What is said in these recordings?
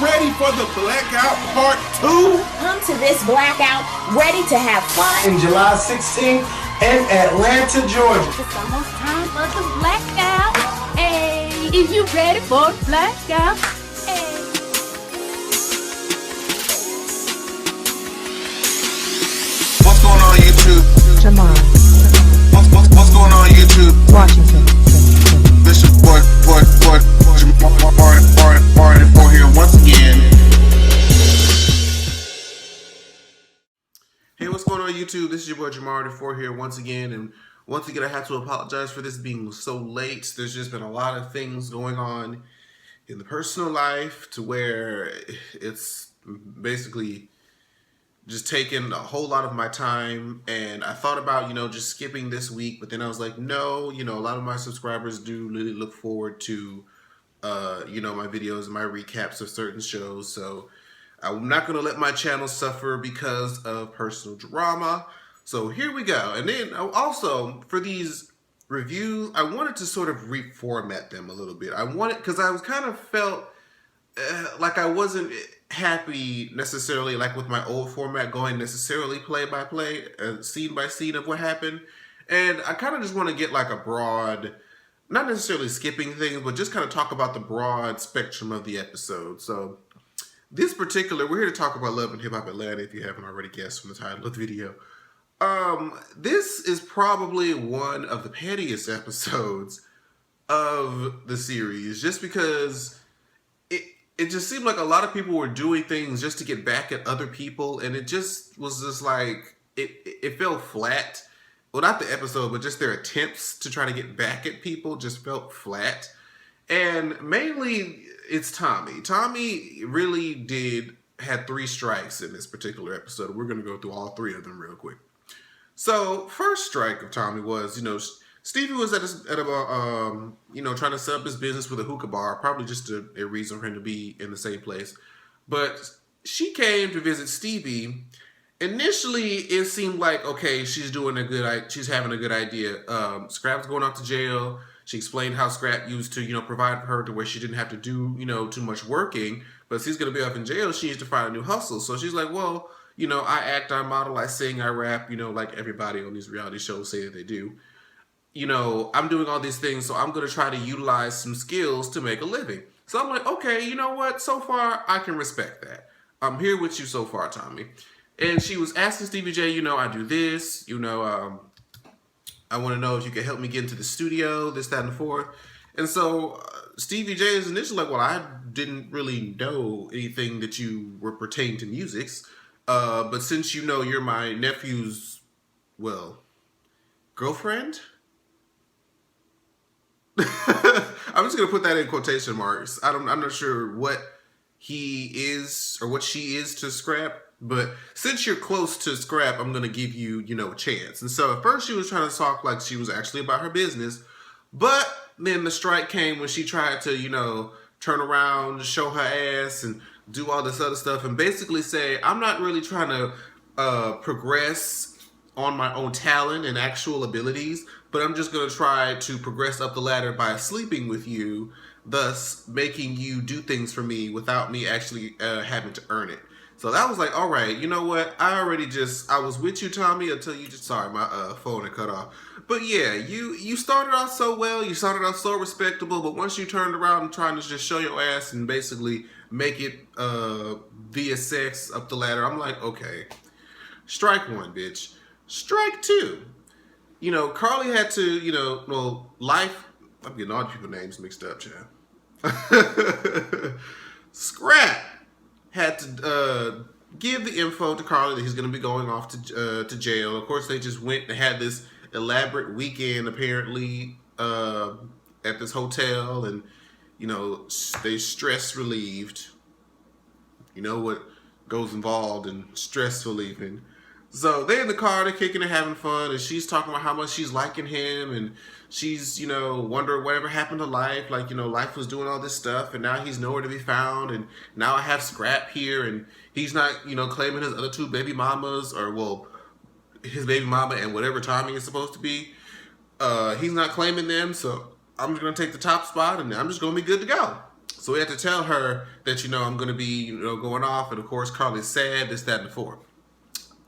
ready for the Blackout Part 2? Come to this blackout ready to have fun. In July 16th in Atlanta, Georgia. It's almost time for the blackout. Hey, is you ready for the blackout? Hey. What's going on YouTube? Jamar. What's going on YouTube? Washington. This is boy, Jamar for here once again. Hey, what's going on YouTube? This is your boy Jamar for here once again, and once again I have to apologize for this being so late. There's just been a lot of things going on in the personal life to where it's basically just taken a whole lot of my time, and I thought about, just skipping this week, but then I was like, no, a lot of my subscribers do really look forward to, my videos and my recaps of certain shows, so I'm not going to let my channel suffer because of personal drama. So here we go. And then also for these reviews, I wanted to sort of reformat them a little bit. Because I was kind of felt like I wasn't happy necessarily like with my old format going necessarily play by play, scene by scene of what happened. And I kind of just want to get like a broad, not necessarily skipping things, but just kind of talk about the broad spectrum of the episode. So this particular, we're here to talk about Love and Hip Hop Atlanta, if you haven't already guessed from the title of the video. This is probably one of the pettiest episodes of the series, just because it just seemed like a lot of people were doing things just to get back at other people, and it just was just like, it felt flat. Well, not the episode, but just their attempts to try to get back at people just felt flat. And mainly, it's Tommy. Tommy really had 3 strikes in this particular episode. We're going to go through all 3 of them real quick. So, first strike of Tommy was, Stevie was at trying to set up his business with a hookah bar, probably just a reason for him to be in the same place. But she came to visit Stevie. Initially, it seemed like, okay, she's having a good idea. Scrap's going off to jail. She explained how Scrap used to, provide for her to where she didn't have to do, too much working. But she's going to be up in jail. She needs to find a new hustle. So she's like, well, I act, I model, I sing, I rap, like everybody on these reality shows say that they do. I'm doing all these things, so I'm going to try to utilize some skills to make a living. So I'm like, okay, you know what? So far, I can respect that. I'm here with you so far, Tommy. And she was asking Stevie J, I do this, I want to know if you can help me get into the studio, this, that, and the fourth. And so Stevie J is initially like, well, I didn't really know anything that you were pertaining to musics. But since you're my nephew's, girlfriend? I'm just going to put that in quotation marks. I'm not sure what he is or what she is to Scrap. But since you're close to Scrap, I'm going to give you, a chance. And so at first she was trying to talk like she was actually about her business. But then the strike came when she tried to, turn around, show her ass and do all this other stuff. And basically say, I'm not really trying to progress on my own talent and actual abilities. But I'm just going to try to progress up the ladder by sleeping with you. Thus making you do things for me without me actually having to earn it. So that was like, all right, you know what? I was with you, Tommy, until you just, sorry, my phone had cut off. But yeah, you started off so well, you started off so respectable, but once you turned around and trying to just show your ass and basically make it via sex up the ladder, I'm like, okay, strike 1, bitch. Strike 2. Carly had to, Life, I'm getting all the people's names mixed up, Chad. Scrap had to give the info to Carly that he's going to be going off to jail. Of course, they just went and had this elaborate weekend, apparently, at this hotel. And, they stress relieved. You know what goes involved in stress relieving. So they're in the car, they're kicking and having fun. And she's talking about how much she's liking him. And she's, wondering whatever happened to Life. Like, Life was doing all this stuff. And now he's nowhere to be found. And now I have Scrap here. And he's not, claiming his other 2 baby mamas. Or, his baby mama and whatever Tommy is supposed to be. He's not claiming them. So I'm just going to take the top spot. And I'm just going to be good to go. So we had to tell her that, I'm going to be, going off. And of course, Carly's sad, this, that, and the fourth.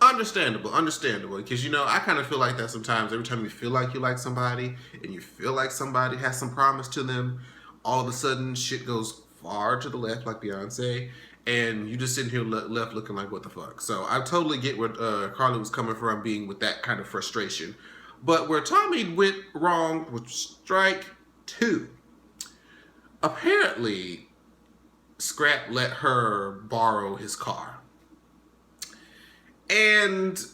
Understandable. Because, I kind of feel like that sometimes. Every time you feel like you like somebody and you feel like somebody has some promise to them, all of a sudden shit goes far to the left, like Beyonce. And you just sitting here left looking like, what the fuck? So I totally get where Carly was coming from, being with that kind of frustration. But where Tommy went wrong was strike two. Apparently, Scrap let her borrow his car. And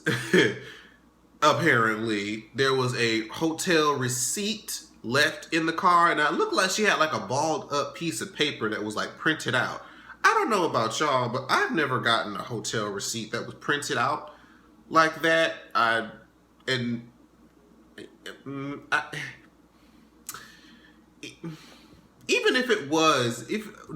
apparently, there was a hotel receipt left in the car. And it looked like she had like a balled up piece of paper that was like printed out. I don't know about y'all, but I've never gotten a hotel receipt that was printed out like that. Even if it was,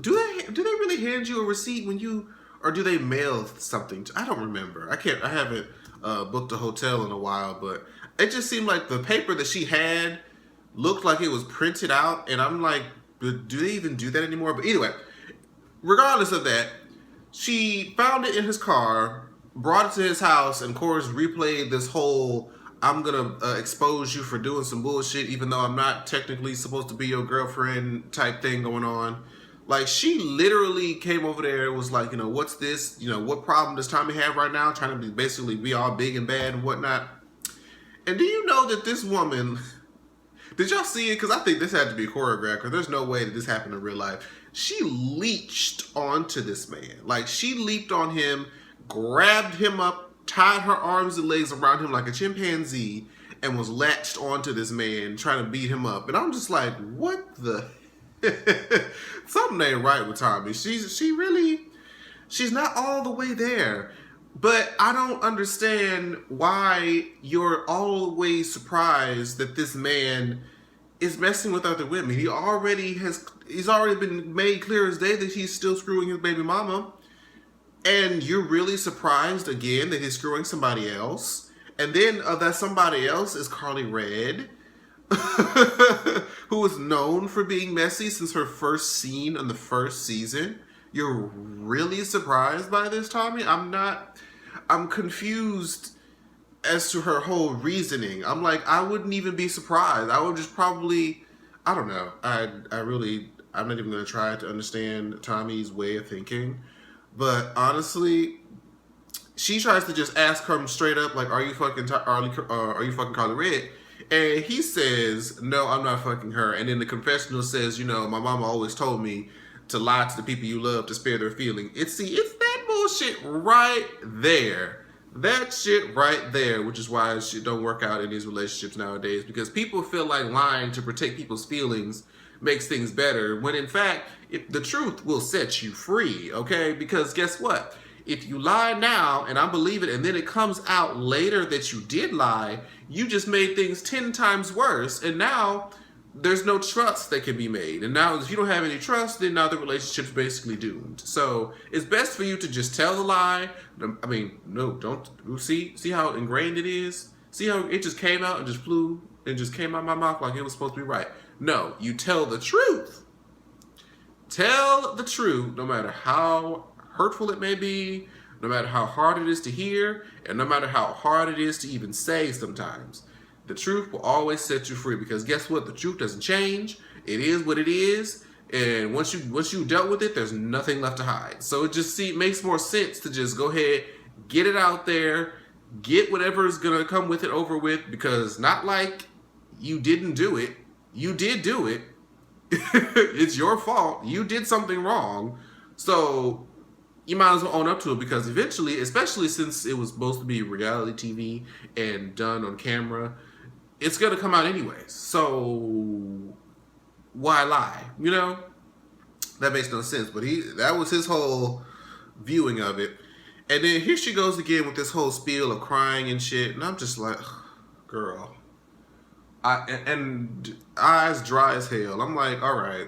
do they really hand you a receipt when you, or do they mail something? I don't remember. I haven't booked a hotel in a while, but it just seemed like the paper that she had looked like it was printed out, and I'm like, do they even do that anymore? But anyway, regardless of that, she found it in his car, brought it to his house, and of course replayed this whole, I'm gonna expose you for doing some bullshit even though I'm not technically supposed to be your girlfriend type thing going on. Like, she literally came over there and was like, what's this? What problem does Tommy have right now? Trying to basically be all big and bad and whatnot. And do you know that this woman, did y'all see it? Because I think this had to be choreographed, because there's no way that this happened in real life. She leached onto this man. Like, she leaped on him, grabbed him up, tied her arms and legs around him like a chimpanzee, and was latched onto this man, trying to beat him up. And I'm just like, what the? Something ain't right with Tommy. She's not all the way there. But I don't understand why you're always surprised that this man is messing with other women. He's already been made clear as day that he's still screwing his baby mama. And you're really surprised again that he's screwing somebody else. And then that somebody else is Carly Red, who is known for being messy since her first scene in the first season. You're really surprised by this, Tommy? I'm confused as to her whole reasoning. I'm like, I wouldn't even be surprised. I would just probably, I don't know. I'm not even going to try to understand Tommy's way of thinking. But honestly, she tries to just ask him straight up, like, are you fucking Carly Red? And he says, no, I'm not fucking her. And then the confessional says, my mama always told me to lie to the people you love to spare their feelings. It's that bullshit right there. That shit right there, which is why shit don't work out in these relationships nowadays. Because people feel like lying to protect people's feelings makes things better, when in fact, the truth will set you free, okay? Because guess what? If you lie now, and I believe it, and then it comes out later that you did lie, you just made things 10 times worse, and now there's no trust that can be made. And now if you don't have any trust, then now the relationship's basically doomed. So it's best for you to just tell the lie. I mean, no, don't. See how ingrained it is? See how it just came out and just flew and just came out of my mouth like it was supposed to be right. No, you tell the truth. Tell the truth, no matter how hurtful it may be, no matter how hard it is to hear, and no matter how hard it is to even say sometimes. The truth will always set you free, because guess what? The truth doesn't change. It is what it is. And once you dealt with it, there's nothing left to hide. So it makes more sense to just go ahead, get it out there, get whatever is going to come with it over with, because not like you didn't do it. You did do it. It's your fault. You did something wrong. So you might as well own up to it, because eventually, especially since it was supposed to be reality TV and done on camera, it's going to come out anyways. So why lie? That makes no sense. But that was his whole viewing of it. And then here she goes again with this whole spiel of crying and shit. And I'm just like, girl. And eyes dry as hell. I'm like, all right,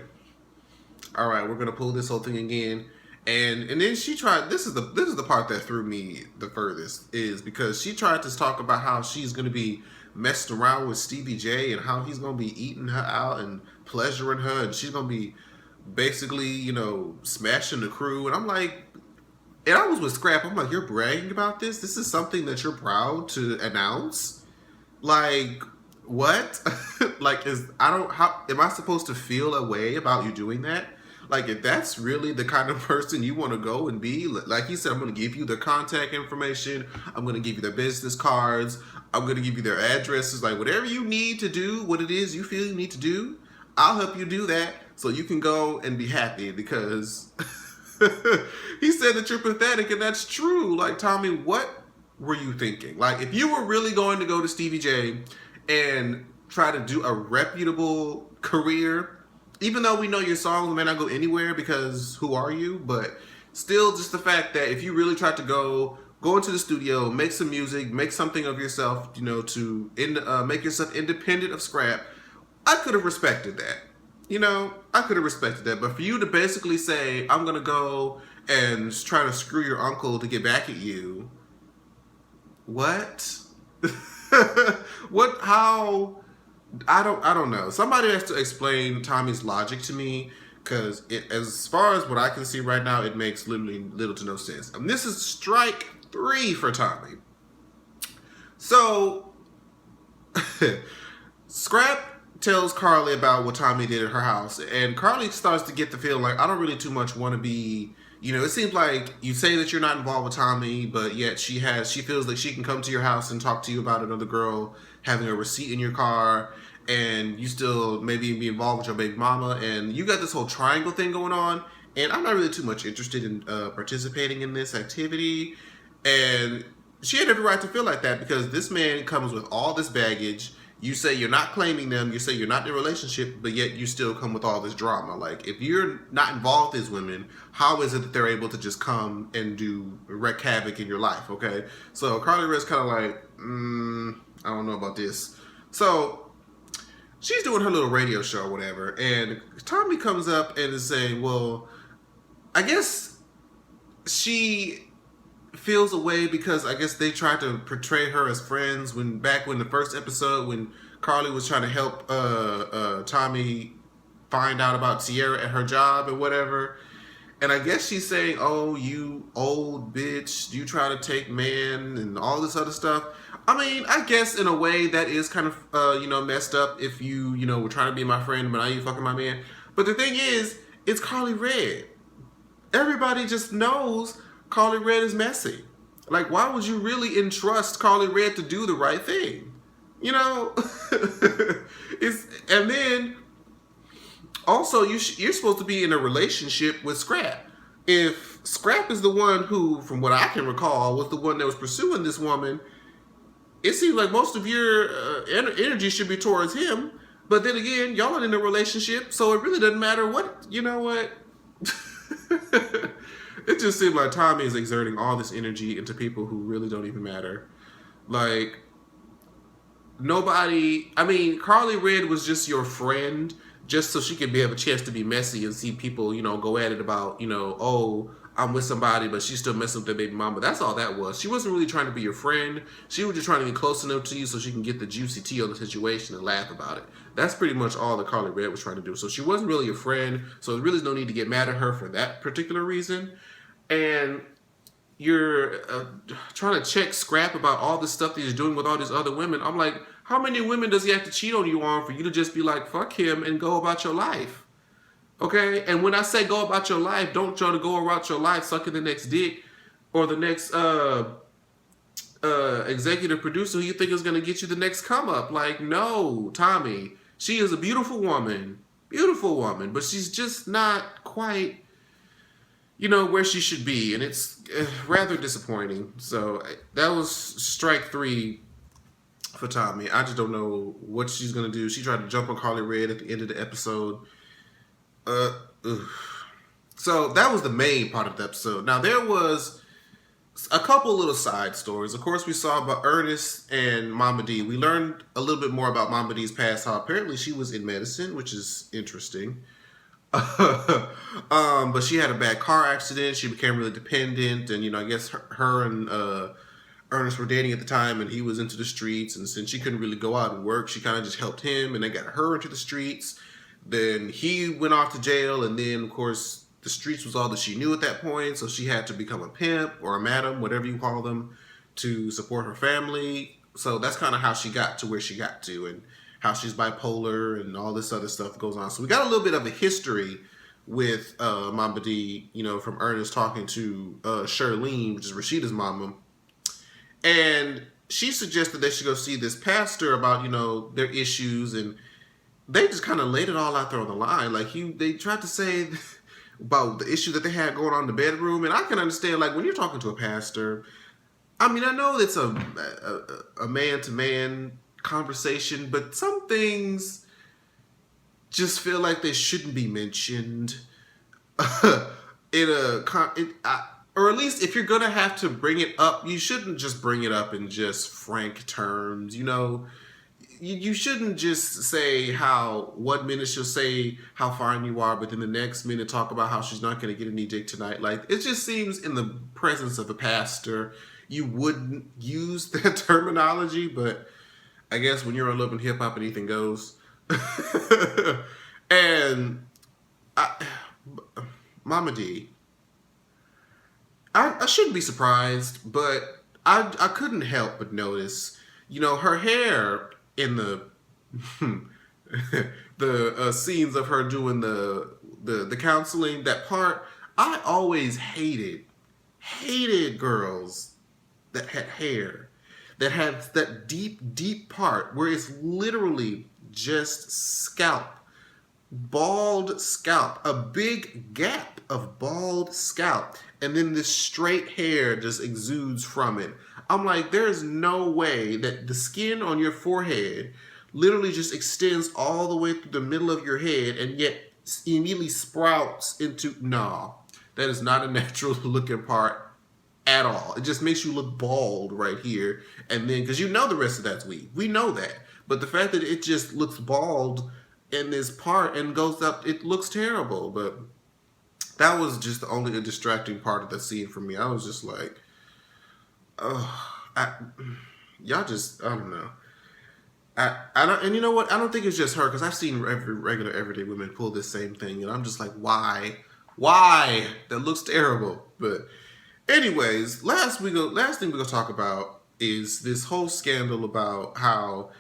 we're gonna pull this whole thing again. And then she tried. This is the part that threw me the furthest, is because she tried to talk about how she's gonna be messing around with Stevie J and how he's gonna be eating her out and pleasuring her, and she's gonna be basically, smashing the crew. And I'm like, and I was with Scrap. I'm like, you're bragging about this? This is something that you're proud to announce? Like, what? Like, how am I supposed to feel a way about you doing that? Like, if that's really the kind of person you want to go and be, like he said, I'm going to give you their contact information. I'm going to give you their business cards. I'm going to give you their addresses. Like, whatever you need to do, what it is you feel you need to do, I'll help you do that so you can go and be happy because he said that you're pathetic, and that's true. Like, Tommy, what were you thinking? Like, if you were really going to go to Stevie J and try to do a reputable career, even though we know your songs may not go anywhere because who are you? But still, just the fact that if you really tried to go into the studio, make some music, make something of yourself, to make yourself independent of Scrap, I could have respected that. I could have respected that. But for you to basically say, I'm going to go and try to screw your uncle to get back at you, what? What? How? I don't know. Somebody has to explain Tommy's logic to me, because as far as what I can see right now, it makes literally little to no sense. And this is strike 3 for Tommy. So, Scrap tells Carly about what Tommy did at her house, and Carly starts to get the feeling like, I don't really too much want to be, it seems like you say that you're not involved with Tommy, but yet she feels like she can come to your house and talk to you about another girl having a receipt in your car, and you still maybe be involved with your baby mama, and you got this whole triangle thing going on, and I'm not really too much interested in participating in this activity. And she had every right to feel like that, because this man comes with all this baggage. You say you're not claiming them, you say you're not in a relationship, but yet you still come with all this drama. Like, if you're not involved with these women, how is it that they're able to just come and wreak havoc in your life, okay? So Carly Red's kind of like, I don't know about this. So she's doing her little radio show or whatever, and Tommy comes up and is saying, well, I guess she feels a way because I guess they tried to portray her as friends back when the first episode, when Carly was trying to help Tommy find out about Sierra at her job and whatever. And I guess she's saying, oh, you old bitch, you try to take man and all this other stuff. I mean, I guess in a way that is kind of, messed up if you, were trying to be my friend, but now you fucking my man. But the thing is, it's Carly Red. Everybody just knows Carly Red is messy. Like, why would you really entrust Carly Red to do the right thing? And then also you're supposed to be in a relationship with Scrap. If Scrap is the one who, from what I can recall, was the one that was pursuing this woman, it seems like most of your energy should be towards him. But then again, y'all are in a relationship, so it really doesn't matter what. You know what? It just seemed like Tommy is exerting all this energy into people who really don't even matter. Like, Carly Red was just your friend just so she could have a chance to be messy and see people, go at it about, oh, I'm with somebody, but she's still messing with their baby mama. That's all that was. She wasn't really trying to be your friend. She was just trying to get close enough to you so she can get the juicy tea on the situation and laugh about it. That's pretty much all that Carly Red was trying to do. So she wasn't really your friend, so there really is no need to get mad at her for that particular reason. And you're trying to check Scrap about all this stuff that he's doing with all these other women. I'm like, how many women does he have to cheat on you on for you to just be like, fuck him and go about your life? Okay? And when I say go about your life, don't try to go about your life sucking the next dick or the next executive producer who you think is going to get you the next come up. Like, no, Tommy. She is a beautiful woman, but she's just not quite, where she should be, and it's rather disappointing. So that was strike 3 for Tommy. I just don't know what she's gonna do. She tried to jump on Carly Red at the end of the episode. So that was the main part of the episode. Now there was a couple little side stories. Of course, we saw about Ernest and Mama D. We learned a little bit more about Mama D's past, how apparently she was in medicine, which is interesting. But she had a bad car accident. She became really dependent, and I guess her and Ernest were dating at the time, and he was into the streets. And since she couldn't really go out and work, she kind of just helped him, and they got her into the streets. then he went off to jail, and then of course the streets was all that she knew at that point, so she had to become a pimp or a madam, whatever you call them, to support her family. So that's kind of how she got to where she got to, and how she's bipolar and all this other stuff goes on. So we got a little bit of a history with Mama D, from Ernest talking to Charlene, which is Rashida's mama. And she suggested they should go see this pastor about, their issues, and they just kind of laid it all out there on the line. Like they tried to say about the issue that they had going on in the bedroom, and I can understand, like, when you're talking to a pastor, I mean, I know it's a man-to-man conversation, but some things just feel like they shouldn't be mentioned or at least if you're gonna have to bring it up, you shouldn't just bring it up in just frank terms. You shouldn't just say how 1 minute she'll say how fine you are, but then the next minute talk about how she's not going to get any dick tonight. Like, it just seems in the presence of a pastor, you wouldn't use that terminology, but I guess when you're on Love and Hip Hop, anything goes. And Mama D, I shouldn't be surprised, but I couldn't help but notice, her hair in the the scenes of her doing the counseling, that part, I always hated girls that had hair that had that deep part where it's literally just scalp, bald scalp, a big gap of bald scalp, and then this straight hair just exudes from it. I'm like, there's no way that the skin on your forehead literally just extends all the way through the middle of your head and yet immediately sprouts into, no, that is not a natural looking part at all. It just makes you look bald right here. And then, because the rest of that's weave. We know that. But the fact that it just looks bald in this part and goes up, it looks terrible. But that was just the only distracting part of the scene for me. I was just like, y'all just, I don't know. I don't, and you know what? I don't think it's just her, because I've seen regular everyday women pull this same thing, and I'm just like, why? That looks terrible. But anyways, last thing we're gonna talk about is this whole scandal about how,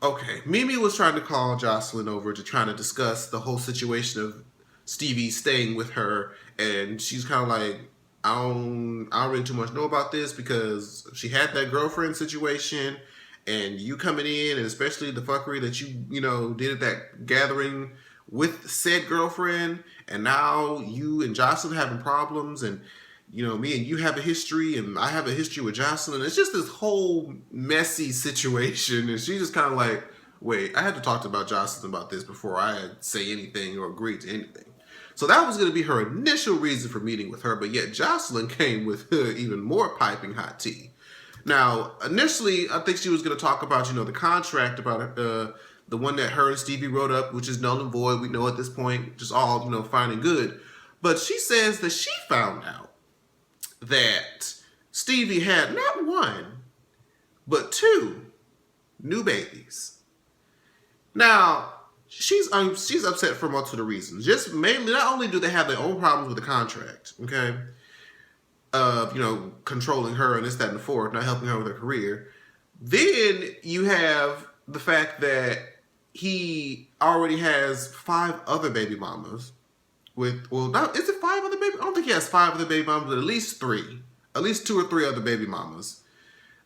okay, Mimi was trying to call Joseline over to try to discuss the whole situation of Stevie staying with her, and she's kind of like, I don't really too much know about this, because she had that girlfriend situation, and you coming in, and especially the fuckery that you did at that gathering with said girlfriend, and now you and Joseline having problems, and me and you have a history, and I have a history with Joseline. It's just this whole messy situation, and she just kind of like, wait, I had to talk about Joseline about this before I say anything or agree to anything. So that was going to be her initial reason for meeting with her, but yet Joseline came with even more piping hot tea. Now, initially, I think she was going to talk about, the contract, about the one that her and Stevie wrote up, which is null and void. We know at this point, just all, fine and good. But she says that she found out that Stevie had not one, but two new babies. Now, she's upset for multiple reasons. Just mainly, not only do they have their own problems with the contract, okay, of controlling her and this, that, and the fourth, not helping her with her career. Then you have the fact that he already has 5 other baby mamas. Is it 5 other baby? I don't think he has 5 other baby mamas, but at least 2 or 3 other baby mamas.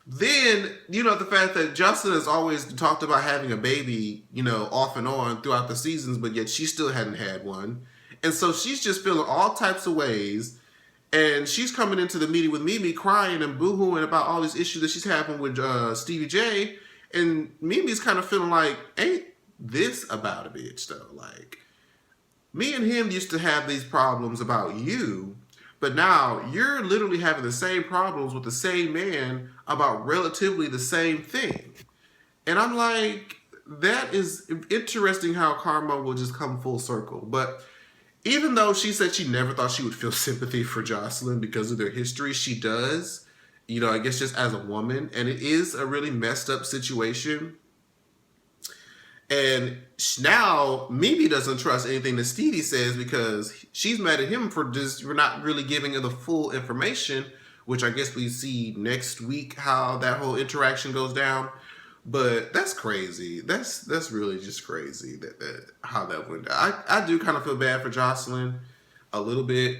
Then, the fact that Justin has always talked about having a baby, off and on throughout the seasons, but yet she still hadn't had one. And so she's just feeling all types of ways. And she's coming into the meeting with Mimi crying and boo-hooing about all these issues that she's having with Stevie J. And Mimi's kind of feeling like, ain't this about a bitch, though? Like, me and him used to have these problems about you, but now you're literally having the same problems with the same man about relatively the same thing. And I'm like, that is interesting how karma will just come full circle. But even though she said she never thought she would feel sympathy for Joseline because of their history, she does, I guess just as a woman. And it is a really messed up situation. And now Mimi doesn't trust anything that Stevie says because she's mad at him for not really giving her the full information, which I guess we see next week how that whole interaction goes down. But that's crazy. That's really just crazy that how that went down. I do kind of feel bad for Joseline a little bit.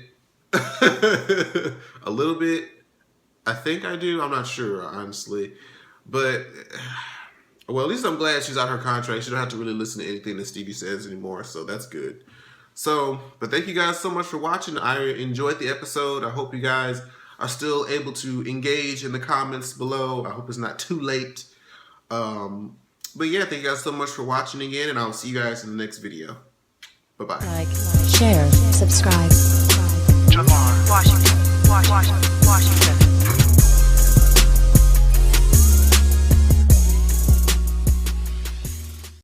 A little bit. I think I do. I'm not sure, honestly. But, well, at least I'm glad she's out her contract. She don't have to really listen to anything that Stevie says anymore, so that's good. So, but thank you guys so much for watching. I enjoyed the episode. I hope you guys are still able to engage in the comments below. I hope it's not too late. But yeah, thank you guys so much for watching again, and I'll see you guys in the next video. Bye-bye. Like, share, subscribe. Washington.